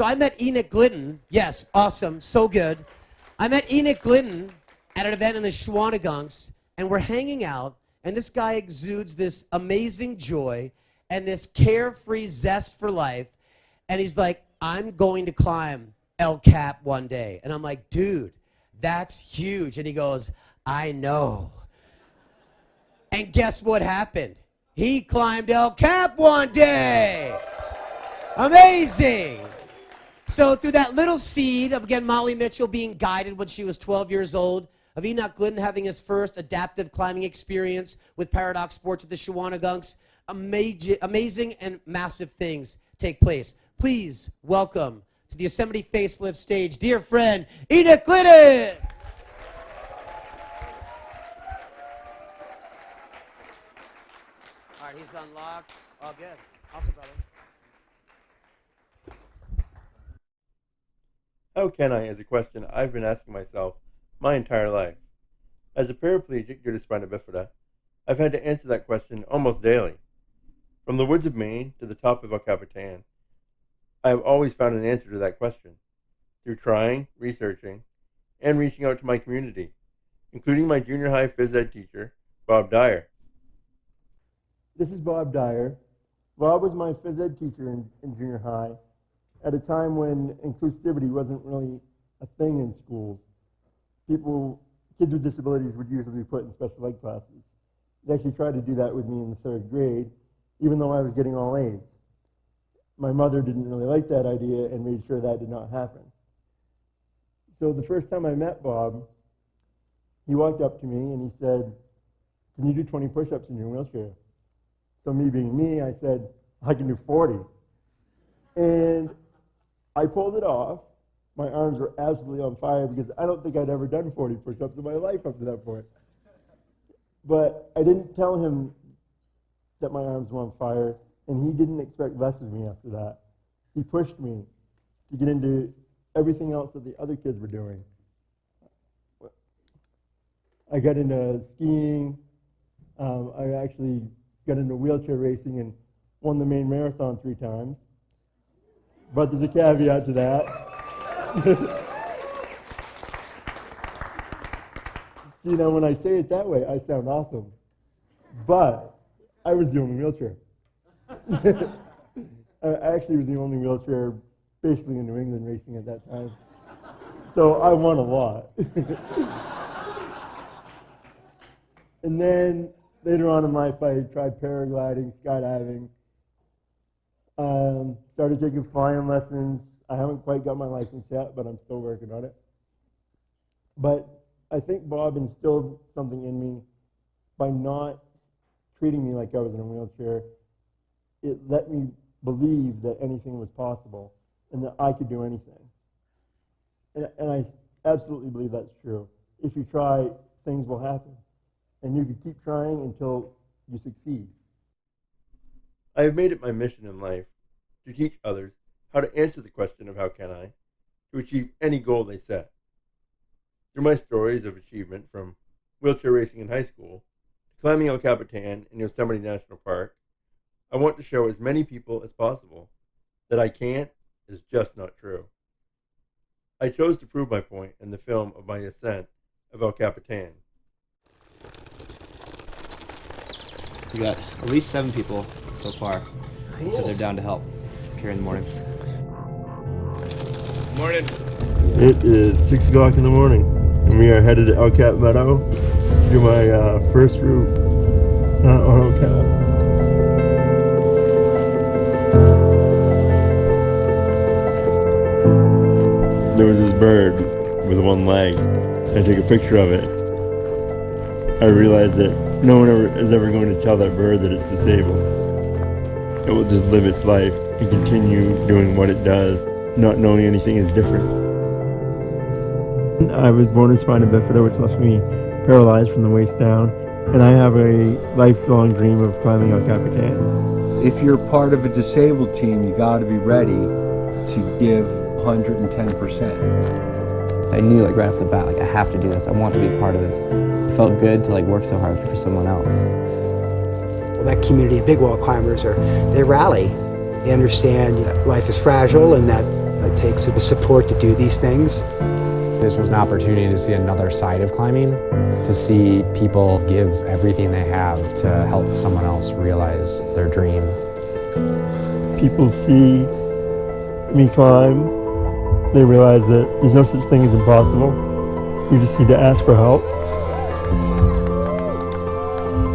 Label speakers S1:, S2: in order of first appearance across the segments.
S1: So I met Enoch Glidden. Yes, awesome, so good. I met Enoch Glidden at an event in the Shawanagunks, and we're hanging out, and this guy exudes this amazing joy and this carefree zest for life, and he's like, I'm going to climb El Cap one day. And I'm like, dude, that's huge. And he goes, I know. And guess what happened? He climbed El Cap one day. Amazing. So through that little seed of, again, Molly Mitchell being guided when she was 12 years old, of Enoch Glidden having his first adaptive climbing experience with Paradox Sports at the Shawanagunks, amazing and massive things take place. Please welcome to the Yosemite Facelift stage, dear friend, Enoch Glidden. All right, he's unlocked. All good. Awesome, brother.
S2: How can I is a question I've been asking myself my entire life. As a paraplegic due to spina bifida, I've had to answer that question almost daily. From the woods of Maine to the top of El Capitan, I have always found an answer to that question through trying, researching, and reaching out to my community, including my junior high phys ed teacher, Bob Dyer. This is Bob Dyer. Bob was my phys ed teacher in junior high at a time when inclusivity wasn't really a thing in schools. Kids with disabilities would usually be put in special ed classes. They actually tried to do that with me in the third grade, even though I was getting all A's. My mother didn't really like that idea and made sure that did not happen. So the first time I met Bob, he walked up to me and he said, can you do 20 push-ups in your wheelchair? So me being me, I said, I can do 40. And I pulled it off. My arms were absolutely on fire because I don't think I'd ever done 40 push-ups in my life up to that point. But I didn't tell him that my arms were on fire, and he didn't expect less of me after that. He pushed me to get into everything else that the other kids were doing. I got into skiing. I actually got into wheelchair racing and won the Maine Marathon 3 times. But there's a caveat to that. See, now when I say it that way, I sound awesome. But I was the only wheelchair. I actually was the only wheelchair basically in New England racing at that time. So I won a lot. And then later on in life, I tried paragliding, skydiving, started taking flying lessons. I haven't quite got my license yet, but I'm still working on it. But I think Bob instilled something in me by not treating me like I was in a wheelchair. It let me believe that anything was possible and that I could do anything. And I absolutely believe that's true. If you try, things will happen. And you can keep trying until you succeed. I have made it my mission in life to teach others how to answer the question of how can I, to achieve any goal they set. Through my stories of achievement from wheelchair racing in high school to climbing El Capitan in Yosemite National Park, I want to show as many people as possible that I can't is just not true. I chose to prove my point in the film of my ascent of El Capitan.
S3: We got at least 7 people so far, so they're down to help here in the mornings.
S4: Morning.
S2: It is 6 o'clock in the morning, and we are headed to El Cap Meadow to do my first route on El Cap. There was this bird with one leg. I took a picture of it. I realized that no one is ever going to tell that bird that it's disabled. It will just live its life and continue doing what it does, not knowing anything is different. I was born with spina bifida, which left me paralyzed from the waist down, and I have a lifelong dream of climbing El Capitan.
S5: If you're part of a disabled team, you got to be ready to give 110%.
S3: I knew like right off the bat, like I have to do this. I want to be a part of this. It felt good to like work so hard for someone else.
S6: Well, that community of big wall climbers they rally. They understand that life is fragile and that takes the support to do these things.
S4: This was an opportunity to see another side of climbing, to see people give everything they have to help someone else realize their dream.
S2: People see me climb, they realize that there's no such thing as impossible. You just need to ask for help.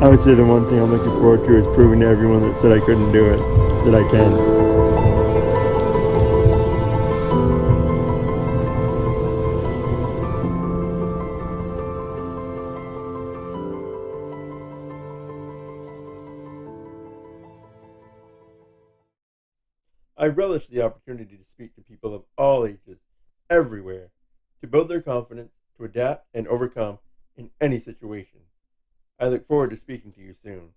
S2: I would say the one thing I'm looking forward to is proving to everyone that said I couldn't do it, that I can. I relish the opportunity to speak to people of all ages, everywhere, to build their confidence, to adapt and overcome in any situation. I look forward to speaking to you soon.